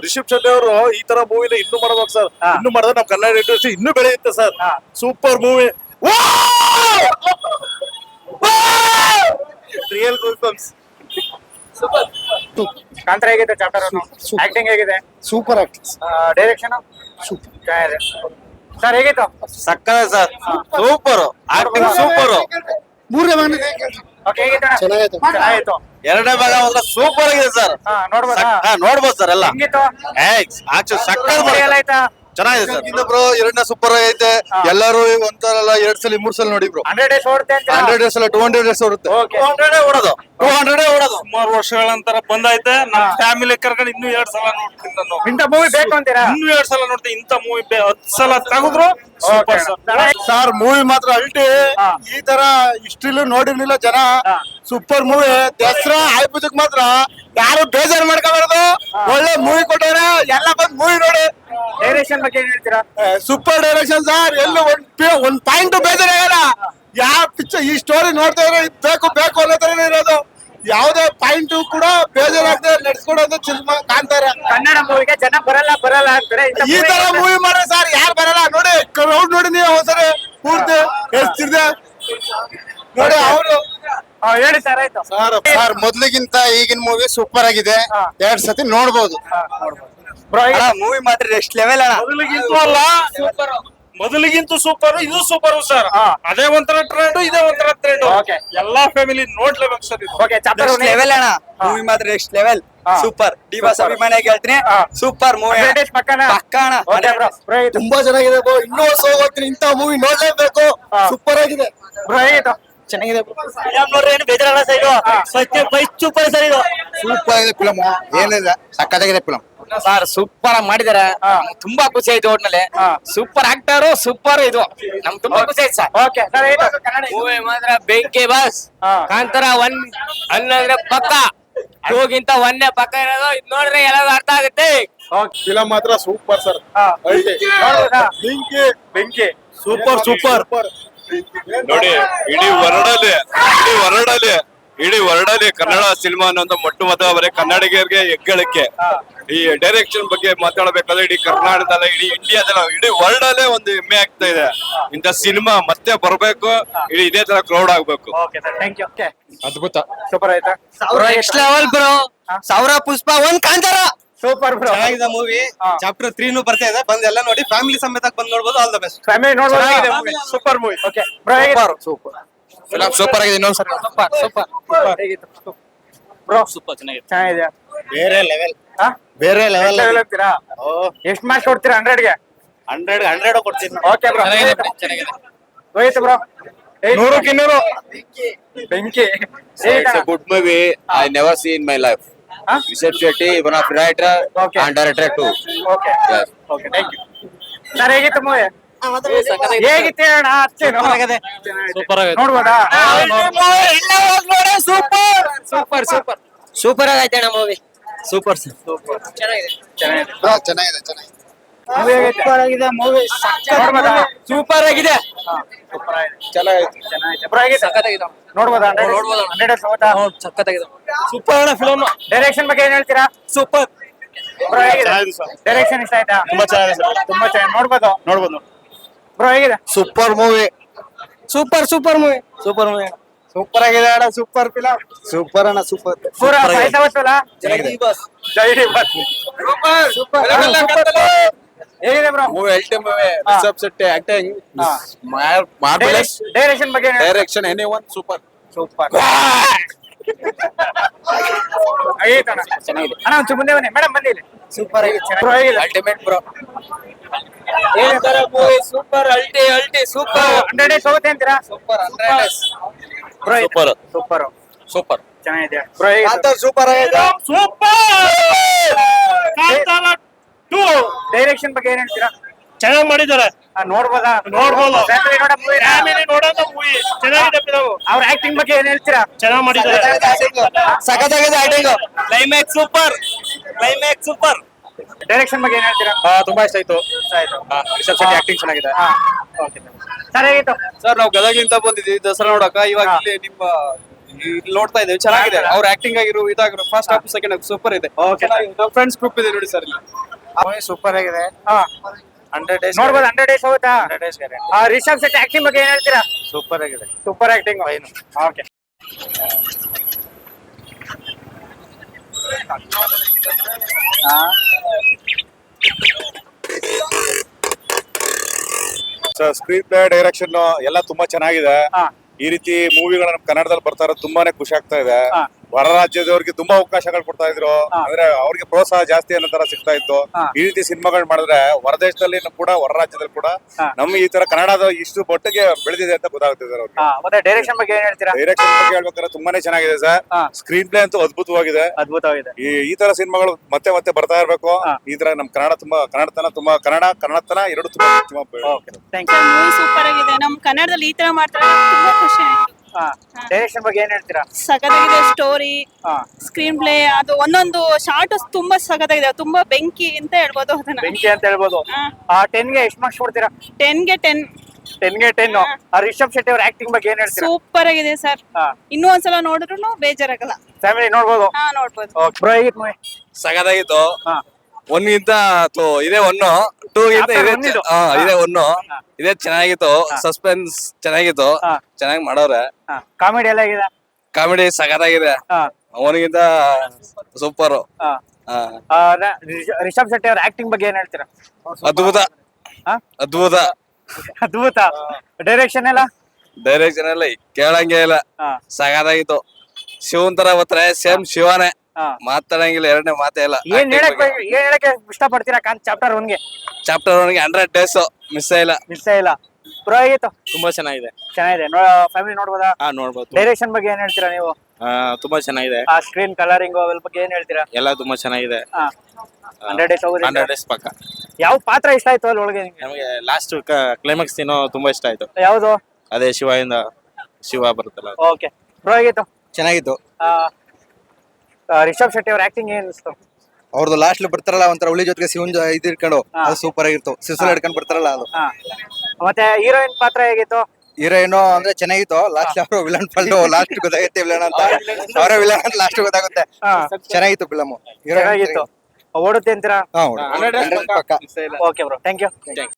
ರಿಷಬ್ ಶೆಟ್ಟಿ ಅವರು ಈ ತರ ಮೂವಿನ ಇನ್ನೂ ಮಾಡ್ಬೇಕು ಸರ್. ಇನ್ನೂ ಮಾಡಿದ್ರೆ ನಮ್ ಕನ್ನಡ ಇಂಡಸ್ಟ್ರಿ ಇನ್ನೂ ಬೆಳೆಯುತ್ತೆ sir. Super movie, real goose bumps. Kantara ಹೇಗಿದೆ? ಚಾಪ್ಟರ್ ಆಕ್ಟಿಂಗ್ ಹೇಗಿದೆ? Super acting, direction super. Sir ಹೇಗಿತ್ತು? ಸಕ್ಕದ ಸರ್, ಸೂಪರ್ ಆಕ್ಟಿಂಗ್, ಸೂಪರ್. ಮೂರನೇ ಭಾಗ ಓಕೆ, ಹೇಗಿತ್ತು? ಚೆನ್ನಾಗಿತ್ತು. ಚೆನ್ನಾಗಿತ್ತು. ಎರಡನೇ ಭಾಗ ಮಾತ್ರ ಸೂಪರ್ ಆಗಿದೆ ಸರ್. ನೋಡ್ಬೋದಾ? ನೋಡ್ಬೋದು ಸರ್ ಎಲ್ಲ. ಹೆಂಗಿತ್ತು? ಸಕ್ಕದ ಎಲ್ಲ ಆಯ್ತಾ? ಚೆನ್ನಾಗಿದೆ ಸರ್. ಬ್ರೋ ಎರಡನೇ ಸೂಪರ್ ಆಗೈತೆ. ಎಲ್ಲರೂ ಒಂದ್ಸಲ 2 ಸಲ 3 ಸಲ ನೋಡಿ ಬ್ರೋ. 100 days ಓಡುತ್ತೆ ಅಂತ? 100 days ಅಲ್ಲ 200 days ಓಡುತ್ತೆ. ಓಕೆ. 200 ಓಡೋದು. ಸುಮಾರು ವರ್ಷಗಳ ನಂತರ ಬಂದೈತೆ. ನಮ್ಮ ಫ್ಯಾಮಿಲಿ ಕರ್ಕೊಂಡು ಇನ್ನೂ 2 ಸಲ ನೋಡ್ತೀನಿ ನಾನು. ಇಂಥ ಮೂವಿ ಬೇಕು ಅಂತೀರಾ? ಇನ್ನೂ 2 ಸಲ ನೋಡ್ತೀನಿ. ಇಂಥ ಮೂವಿ 10 ಸಲ ತೆಗೆದ್ರು ಸೂಪರ್ ಸರ್. ಸರ್ ಮೂವಿ ಮಾತ್ರ ಅಲ್ಟಿ. ಈ ತರ ಇಷ್ಟಿಲ್ಲೂ ನೋಡಿರ್ಲಿಲ್ಲ ಜನ. Super movie. ದಸರಾ ಆಯ್ಪುಜಕ್ ಮಾತ್ರ ಯಾರು ಬೇಜಾರು ಮಾಡ್ಕೋಬಾರ್ದು. ಒಳ್ಳೆ ಮೂವಿ ಕೊಟ್ಟವ್ರೆ, ಎಲ್ಲ ಬಂದ್ ಮೂವಿ ನೋಡಿ. ಡೈರೆಕ್ಷನ್ ಬಗ್ಗೆ ಏನ್ ಹೇಳ್ತೀರಾ? Super direction sir. ಎಲ್ಲೂ ಒಂದ್ ಪಾಯಿಂಟ್ ಬೇಜಾರಾಗಲ್ಲ. ಯಾವ ಪಿಕ್ಚರ್ ಈ ಸ್ಟೋರಿ ನೋಡ್ತಾ ಇದ್ರೆ ಬೇಕು ಬೇಕು ಅನ್ನೋ ತರ ಇರೋದು. ಯಾವ್ದೇ ಪಾಯಿಂಟ್ ಕೂಡ ಬೇಜಾರಾಗದೆ ನಡ್ಸ್ಕೊಡೋದು ಸಿನಿಮಾ ಕಾಂತಾರ. ಕನ್ನಡ ಮೂವಿಗೆ ಜನ ಬರಲ್ಲ ಅಂತಾರೆ. ಈ ತರ ಮೂವಿ ಮಾಡ್ರೆ ಸರ್ ಯಾರು ಬರಲ್ಲ. ನೋಡಿ ಕ್ರೌಡ್ ನೋಡಿ ನೀವು ಒಂದ್ಸರಿ ಪೂರ್ತಿ ಎಷ್ಟಿದೆ ನೋಡಿ ಅವರು. ಹೇಳಿ ಸರ್. ಆಯ್ತು ಸರ್ ಮೊದ್ಲಿಗಿಂತ ಈಗಿನ ಮೂವಿ ಸೂಪರ್ ಆಗಿದೆ. 2 ಸತಿ ನೋಡ್ಬೋದು. ಬ್ರೋ. ಮೂವಿ ಮಾತ್ರ ನೆಕ್ಸ್ಟ್ ಲೆವೆಲ್ ಅಣ್ಣ. ಮೊದಲಿಗಿಂತೂ ಅಲ್ಲ, ಮೊದಲಿಗಿಂತೂ ಸೂಪರ್, ಇದು ಸೂಪರ್ ಸರ್. ಅದೇ ಒಂಥರ ಟ್ರೆಂಡ್, ಇದೇ ಒಂಥರ ಟ್ರೆಂಡ್. Okay. ಎಲ್ಲಾ ಫ್ಯಾಮಿಲಿ ನೋಡ್ಲೇಬೇಕು ಸರ್ ಇದು. ಓಕೆ, ಚಾಪ್ಟರ್ ನೆಕ್ಸ್ಟ್ ಲೆವೆಲ್ ಅಣ್ಣ. ಮೂವಿ ಮಾತ್ರ ನೆಕ್ಸ್ಟ್ ಲೆವೆಲ್. ಸೂಪರ್. ಡಿವಾಸ್ ಅಭಿಮಾನಿಯಾಗಿ ಹೇಳ್ತೀನಿ, ಸೂಪರ್ ಮೂವಿ ಪಕ್ಕನ ಪಕ್ಕ ಅಣ್ಣ. Okay bro. ಬ್ರೋ ಇದು ತುಂಬಾ ಚೆನ್ನಾಗಿದೆ ಬ್ರೋ. ಇನ್ನೂ ಹೋಗ್ತೀನಿ. ಇಂತ ಮೂವಿ ನೋಡ್ಲೇಬೇಕು. ಸೂಪರ್ ಆಗಿದೆ. ಬ್ರೋ ಹೇಗಿತ್ತು? ಚೆನ್ನಾಗಿದೆ. ನೋಡ್ರಿ ಏನು ಬೇಜಾರಲ್ಲ ಸರ್. ಇದು ಸೂಪರ್ ಸರ್. ಇದು ಸೂಪರ್ ಆಗಿದೆ ಫಿಲಮ್. ಏನಿಲ್ಲ, ಸಕ್ಕತ್ತಾಗಿದೆ ಫಿಲಮ್. ಸರ್ ಸೂಪರ್ ಆಗಿ ಮಾಡಿದಾರೆ. ತುಂಬಾ ಖುಷಿ ಆಯ್ತು. ಒಟ್ನಲ್ಲಿ ಸೂಪರ್ ಆಕ್ಟರ್, ಸೂಪರ್. ಇದು ನಮ್ಗೆ ತುಂಬಾ ಖುಷಿ ಆಯ್ತು ಸರ್. Okay sir. ಹೇಗಿತ್ತು ಕನ್ನಡ? ಮೂವಿ ಮಾತ್ರ ಬೆಂಕಿ ಬಸ್. ಕಾಂತಾರ 1 ಅನ್ನಂದ್ರೆ ಪಕ್ಕ, 2ಗಿಂತ 1 ಪಕ್ಕ ಇರೋದು. ಇದು ನೋಡ್ರಿ ಎಲ್ಲರೂ ಅರ್ಥ ಆಗುತ್ತೆ. ಫಿಲಂ ಮಾತ್ರ ಸೂಪರ್ ಸರ್. ನೋಡ್ಬೋದಾ? ಬೆಂಕಿ ಸೂಪರ್ ಸೂಪರ್. ನೋಡಿ, ಇಡೀ ವರ್ಲ್ಡಲ್ಲಿ ಕನ್ನಡ ಸಿನಿಮಾ ಅನ್ನೋದು ಮೊಟ್ಟ ಮೊದಲ ಬರೀ ಕನ್ನಡಿಗರಿಗೆ ಹೆಗ್ಗಳಿಕೆ. ಈ ಡೈರೆಕ್ಷನ್ ಬಗ್ಗೆ ಮಾತಾಡಬೇಕಾದ್ರೆ ಇಡೀ ಕರ್ನಾಟಕದಲ್ಲ, ಇಡೀ ಇಂಡಿಯಾದಲ್ಲ, ಇಡೀ ವರ್ಲ್ಡ್ ಅಲ್ಲೇ ಒಂದು ಹೆಮ್ಮೆ ಆಗ್ತಾ ಇದೆ. ಇಂಥ ಸಿನಿಮಾ ಮತ್ತೆ ಬರ್ಬೇಕು. ಇಡೀ ಇದೇ ತರ ಕ್ರೌಡ್ ಆಗ್ಬೇಕು. Okay sir, thank you. Okay, ಅದ್ಭುತ. ಸೂಪರ್ ಆಯ್ತಾ? Next level bro. 1000 Pushpa 1 Kantara. Super bro. ಚೆನ್ನಾಗಿದೆ ಮೂವಿ. ಚಾಪ್ಟರ್ 3 ಬರ್ತಾ ಇದೆ. ಬಂದ್ ಎಲ್ಲ ನೋಡಿ, ಫ್ಯಾಮಿಲಿ ಸಮೇತ ಬಂದ್ ನೋಡ್ಬೋದು. All the best. ಫ್ಯಾಮಿಲಿ ಚೆನ್ನಾಗಿದೆ ನೋಡ್ಬೋದು. movie. Super movie. Okay bro, super film super ಆಗಿದೆ. ಇನ್ನೊಂದ್ಸರಿ ಹೇಗಿತ್ತು ಬ್ರೋ? ಸೂಪರ್ ಚೆನ್ನಾಗಿದೆ. ಚೆನ್ನಾಗಿದೆ. ಬೇರೆ ಲೆವೆಲ್. ಬೇರೆ ಲೆವೆಲ್ ಅಂತೀರಾ? ಎಷ್ಟು ಮಾರ್ಕ್ಸ್ ಕೊಡ್ತೀರಾ 100ಗೆ? 100 ಕೊಡ್ತೀನಿ. Okay bro. ಚೆನ್ನಾಗಿದೆ. ಹೋಯ್ತು ಬ್ರೋ. 100ಕ್ಕೆ 200. ಬೆಂಕಿ. It's a good movie I never see in my life. Rishabh Shetty, one of writer Okay. and director too. Okay Yes. Okay, thank you sir. ಹೇಗಿತ್ತು movie? ಹೇಗಿತ್ತು ಹೇಳೋಣ? ಅಷ್ಟೇನು ಸೂಪರ್ ಆಗಿದೆ. ನೋಡ್ಬೋದಾ? ಸೂಪರ್ ಸೂಪರ್ ಸೂಪರ್ ಆಗೈತೆ ಅಣ್ಣ movie. Super sir. ಚೆನ್ನಾಗಿದೆ. ಚೆನ್ನಾಗಿದೆ. Movie ಹೇಗೈತೆ? ಆಗಿದೆ ಮೂವಿ. ನೋಡ್ಬೋದಾ? ಸೂಪರ್ ಆಗಿದೆ. ಚೆನ್ನಾಗಿದೆ ಬ್ರೋ. ಹೇಗಿತ್ತು? ಸಖತ್ತಾಗಿದೆ. ನೋಡ್ಬೋದಾ? ನೋಡ್ಬೋದು. 100 ಹೋಗುತ್ತಾ? ಸಖತ್ತಾಗಿದೆ. ಸೂಪರ್ ಅಣ್ಣ ಫಿಲಮ್. ಡೈರೆಕ್ಷನ್ ಬಗ್ಗೆ ಏನ್ ಹೇಳ್ತೀರಾ? ಸೂಪರ್. ಬ್ರೋ ಹೇಗಿದೆ? ಡೈರೆಕ್ಷನ್ ಇಷ್ಟ ಆಯ್ತಾ? ತುಂಬಾ ಚೆನ್ನಾಗಿದೆ ಸರ್. ತುಂಬಾ ಚೆನ್ನಾಗಿ. ನೋಡ್ಬೋದು. ಬ್ರೋ ಹೇಗಿದೆ? Super movie. Super movie. Super ಆಗಿದೆ ಅಣ್ಣ. Super film. ಸೂಪರ್ ಅಣ್ಣ. ಸೂಪರ್. ಪೂರ ಸಾಯ್ತವತ್ತಲ್ಲ? ಜೈ ಬಸ್. ಸೂಪರ್. ಹೇಗಿದೆ ಬ್ರೋ? ಮೂವಿ ಅಲ್ಟಿ movie. Rishab Shetty acting marvellous. Direction ಬಗ್ಗೆ ಏನ್ ಹೇಳ್ತೀರಾ? ಡೈರೆಕ್ಷನ್ ಎನಿವನ್ ಸೂಪರ್. ಆಗೈತಣ್ಣ. ಚೆನ್ನಾಗಿದೆ ಅಣ್ಣ. ಒಂಚೂರು ಮುಂದೆ ಬನ್ನಿ ಮೇಡಮ್. ಬಂದಿ ಇಲ್ಲಿ. ಸೂಪರ್ ಆಗಿದೆ. ಬ್ರೋ ಹೇಗಿದೆ? Ultimate bro. Movie super. ಅಲ್ಟಿ ಸೂಪರ್. 100 days ಹೋಗುತ್ತೆ ಅಂತೀರಾ? Super 100 days. Bro Super. Super ಚೆನ್ನಾಗಿದೆ. ಬ್ರೋ ಹೇಗಿದೆ? ಸೂಪರ್ ಆಗಿದೆ. ಡೈರೆಕ್ಷನ್ ಬಗ್ಗೆ ಏನ್ ಹೇಳ್ತೀರಾ? ಚೆನ್ನಾಗಿ ಮಾಡಿದ್ದಾರೆ. ನೋಡ್ಬೋದಾ? ನೋಡ್ಬೋದು. ಫ್ಯಾಮಿಲಿ ನೋಡೋ ಮೂವಿ. ಫ್ಯಾಮಿಲಿ ನೋಡೋದು ಮೂವಿ ಚೆನ್ನಾಗಿದೆ ಫಿಲಂ. ಅವ್ರ ಆಕ್ಟಿಂಗ್ ಬಗ್ಗೆ ಏನ್ ಹೇಳ್ತೀರಾ? ಚೆನ್ನಾಗಿ ಮಾಡಿದ್ದಾರೆ. ಸಖತ್ತಾಗಿದೆ ಆಕ್ಟಿಂಗ್. Climax super. ಡೈರೆಕ್ಷನ್ ಬಗ್ಗೆ ಏನ್ ಹೇಳ್ತೀರಾ? ತುಂಬಾ ಇಷ್ಟ ಆಯ್ತು. ರಿಷಬ್ ಶೆಟ್ಟಿ ಆಕ್ಟಿಂಗ್ ಚೆನ್ನಾಗಿದೆ. Okay sir. ಹೇಗಿತ್ತು? ಸರ್ ನಾವು ಗದಗಿಂದ ಬಂದಿದ್ದೀವಿ ದಸರಾ ನೋಡಕ. ಇವಾಗ ಇಲ್ಲಿ ನಿಮ್ಮ ಇಲ್ಲಿ ನೋಡ್ತಾ ಇದ್ದೇವೆ ಚೆನ್ನಾಗಿದೆ ಅವ್ರ ಆಕ್ಟಿಂಗ್ ಆಗಿರೋ ಇದಾಗಿರೋ first half second half super ಇದೆ ಫ್ರೆಂಡ್ಸ್ ಗ್ರೂಪ್ ಇದೆ ನೋಡಿ ಸರ್ ಇಲ್ಲಿ ಸೂಪರ್ ಆಗಿದೆ 100 ಡೇಸ್ ನೋಡ್ಬೋದು 100 ಡೇಸ್ ಹೋಗುತ್ತಾ 100 ಡೇಸ್ ರಿಷಬ್ ಶೆಟ್ಟಿ ಆಕ್ಟಿಂಗ್ ಬಗ್ಗೆ ಏನ್ ಹೇಳ್ತೀರಾ ಸೂಪರ್ ಆಗಿದೆ super acting okay screen play direction ಎಲ್ಲ ತುಂಬಾ ಚೆನ್ನಾಗಿದೆ. ಈ ರೀತಿ ಮೂವಿಗಳು ನಮ್ ಕನ್ನಡದಲ್ಲಿ ಬರ್ತಾ ಇರೋದು ತುಂಬಾನೇ ಖುಷಿ ಆಗ್ತಾ ಇದೆ. ಹೊರ ರಾಜ್ಯದವ್ರಿಗೆ ತುಂಬಾ ಅವಕಾಶಗಳು ಕೊಡ್ತಾ ಇದ್ರು, ಅಂದ್ರೆ ಅವ್ರಿಗೆ ಪ್ರೋತ್ಸಾಹ ಜಾಸ್ತಿ ಅನ್ನೋ ತರ ಸಿಗ್ತಾ ಇತ್ತು. ಈ ರೀತಿ ಸಿನಿಮಾಗಳು ಮಾಡಿದ್ರೆ ಹೊರದೇಶದಲ್ಲಿ ಕೂಡ ಹೊರ ರಾಜ್ಯದಲ್ಲಿ ಕೂಡ ನಮ್ ಈ ತರ ಕನ್ನಡದ ಇಷ್ಟು ಮಟ್ಟಿಗೆ ಬೆಳೆದಿದೆ ಅಂತ ಗೊತ್ತಾಗುತ್ತೆ ಸರ್ ಅವ್ರಿಗೆ. ಮತ್ತೆ ಡೈರೆಕ್ಷನ್ ಬಗ್ಗೆ ಏನ್ ಹೇಳ್ತೀರಾ? ಡೈರೆಕ್ಷನ್ ಬಗ್ಗೆ ಹೇಳ್ಬೇಕಾದ್ರೆ ತುಂಬಾನೇ ಚೆನ್ನಾಗಿದೆ ಸರ್. ಸ್ಕ್ರೀನ್ ಪ್ಲೇ ಅಂತೂ ಅದ್ಭುತವಾಗಿದೆ. ಈ ತರ ಸಿನಿಮಾಗಳು ಮತ್ತೆ ಮತ್ತೆ ಬರ್ತಾ ಇರ್ಬೇಕು. ಈ ತರ ನಮ್ ಕನ್ನಡತನ ಎರಡು ತುಂಬಾ ಮೂವಿ ಸೂಪರ್ ಆಗಿದೆ. ನಮ್ ಕನ್ನಡದಲ್ಲಿ ಈ ತರ ಮಾಡ್ತಾರೆ, ತುಂಬಾ ಖುಷಿ ಆಯ್ತು. ಡೈರೆಕ್ಷನ್ ಬಗ್ಗೆ ಏನ್ ಹೇಳ್ತೀರಾ? ಸಖತ್ತಾಗಿದೆ ಸ್ಟೋರಿ, ಸ್ಕ್ರೀನ್ ಪ್ಲೇ, ಅದು ಒಂದೊಂದು ಶಾರ್ಟ್ ತುಂಬಾ ಸಖತ್ತಾಗಿದೆ. ತುಂಬಾ ಬೆಂಕಿ ಅಂತ ಹೇಳ್ಬೋದು ಅದನ್ನ. ಬೆಂಕಿ ಅಂತ ಹೇಳ್ಬೋದು. 10 ಗೆ ಎಷ್ಟು ಮಾರ್ಕ್ಸ್ ಕೊಡ್ತೀರಾ? 10 ಗೆ 10. 10 ಗೆ 10. ರಿಷಬ್ ಶೆಟ್ಟಿ ಅವ್ರ ಆಕ್ಟಿಂಗ್ ಬಗ್ಗೆ ಏನ್ ಹೇಳ್ತೀರಾ? ಸೂಪರ್ ಆಗಿದೆ ಸರ್. ಇನ್ನೂ ಒಂದ್ಸಲ ನೋಡಿದ್ರು ಬೇಜಾರಾಗಲ್ಲ. ಫ್ಯಾಮಿಲಿ ನೋಡ್ಬೋದು. ನೋಡ್ಬೋದು. ಬ್ರೋ ಹೇಗಿತ್ತು ಮೂವಿ? ಸಗದಾಗಿತ್ತು. ಒನ್ಗಿಂತ ಇದೇ ಒನ್ನು, ಟೂ ಗಿಂತ ಇದೇ ಒನ್ನು. ಇದೇ ಚೆನ್ನಾಗಿತ್ತು. ಸಸ್ಪೆನ್ಸ್ ಚೆನ್ನಾಗಿತ್ತು, ಚೆನ್ನಾಗಿ ಮಾಡವ್ರೆ. ಕಾಮಿಡಿ ಎಲ್ಲ ಹೇಗಿದೆ? ಕಾಮಿಡಿ ಸಗದಾಗಿದೆ. ಅವನಿಗಿಂತ ಸೂಪರ್. ರಿಷಬ್ ಶೆಟ್ಟಿ ಅವ್ರ ಆಕ್ಟಿಂಗ್ ಬಗ್ಗೆ ಏನ್ ಹೇಳ್ತೀರಾ? ಅದ್ಭುತ ಅದ್ಭುತ ಅದ್ಭುತ. ಡೈರೆಕ್ಷನ್ ಎಲ್ಲ ಕೇಳಂಗೆ ಇಲ್ಲ, ಸಗದಾಗಿತ್ತು. ಶಿವನ್ ತರ ಬರ್ತಾರೆ, ಸೇಮ್ ಶಿವನೇ, ಮಾತಾಡಂಗಿಲ್ಲ, ಎರಡನೇ ಮಾತೇ ಇಲ್ಲ. ಏನ್ ಹೇಳಕ್ಕೆ ಇಷ್ಟಪಡ್ತೀರಾ ಚಾಪ್ಟರ್ 1 ಗೆ? ಚಾಪ್ಟರ್ 1 ಗೆ 100 ಡೇಸ್ ಮಿಸ್ ಇಲ್ಲ. ಬ್ರೋ ಹೇಗಿತ್ತು? ತುಂಬಾ ಚೆನ್ನಾಗಿದೆ. ಫ್ಯಾಮಿಲಿ ನೋಡ್ಬೋದಾ? ನೋಡ್ಬೋದು. ಡೈರೆಕ್ಷನ್ ಬಗ್ಗೆ ಏನ್ ಹೇಳ್ತೀರಾ ನೀವು? ತುಂಬಾ ಚೆನ್ನಾಗಿದೆ. ಸ್ಕ್ರೀನ್ ಕಲರಿಂಗ್ ಅದ್ರ ಬಗ್ಗೆ ಏನ್ ಹೇಳ್ತೀರಾ? ಎಲ್ಲ ತುಂಬಾ ಚೆನ್ನಾಗಿದೆ. 100 ಡೇಸ್ ಹೋಗೋದು. 100 ಡೇಸ್ ಪಕ್ಕ. ಯಾವ ಪಾತ್ರ ಇಷ್ಟ ಆಯ್ತು ಅಲ್ಲಿ ಒಳಗೆ ನಿಮ್ಗೆ? ನಮಗೆ ಲಾಸ್ಟ್ ಕ್ಲೈಮ್ಯಾಕ್ಸ್ ಏನೋ ತುಂಬಾ ಇಷ್ಟ ಆಯ್ತು. ಯಾವ್ದು? ಅದೇ ಶಿವ ಬರುತ್ತಲ್ಲ. ಓಕೆ. ಬ್ರೋ ಹೇಗಿತ್ತು? ಚೆನ್ನಾಗಿತ್ತು. ರಿಷಬ್ ಶೆಟ್ಟಿ ಅವ್ರ ಆಕ್ಟಿಂಗ್ ಏನ್ ಅನಿಸ್ತು? ಅವ್ರದ್ದು ಲಾಸ್ಟ್ ಬರ್ತಾರಲ್ಲ ಒಂಥರ ಹುಳಿ ಜೊತೆಗೆ ಶಿವನ್ ಇದು ಇಟ್ಕೊಂಡು ಅದು ಸೂಪರ್ ಆಗಿತ್ತು. ಸಿಸಲ್ ಹಿಡ್ಕೊಂಡು ಬರ್ತಾರಲ್ಲ ಅದು. ಮತ್ತೆ ಹೀರೋಯಿನ್ ಪಾತ್ರ ಹೇಗಿತ್ತು? ಹೀರೋಯಿನ್ ಅಂದ್ರೆ ಚೆನ್ನಾಗಿತ್ತು. ಲಾಸ್ಟ್ ಅವರು ವಿಲನ್ ಫಲ್ಡು ಲಾಸ್ಟ್ ಗೊತ್ತಾಗುತ್ತೆ ವಿಲನ್ ಅಂತ. ಅವರೇ ವಿಲನ್ ಅಂತ ಲಾಸ್ಟ್ ಗೊತ್ತಾಗುತ್ತೆ. ಚೆನ್ನಾಗಿತ್ತು ಫಿಲಮ್. ಚೆನ್ನಾಗಿತ್ತು. ಓಡುತ್ತೆ ಅಂತೀರಾ? ಹಾ, 100 ಡೇಸ್ ಪಕ್ಕ. Okay bro, thank you.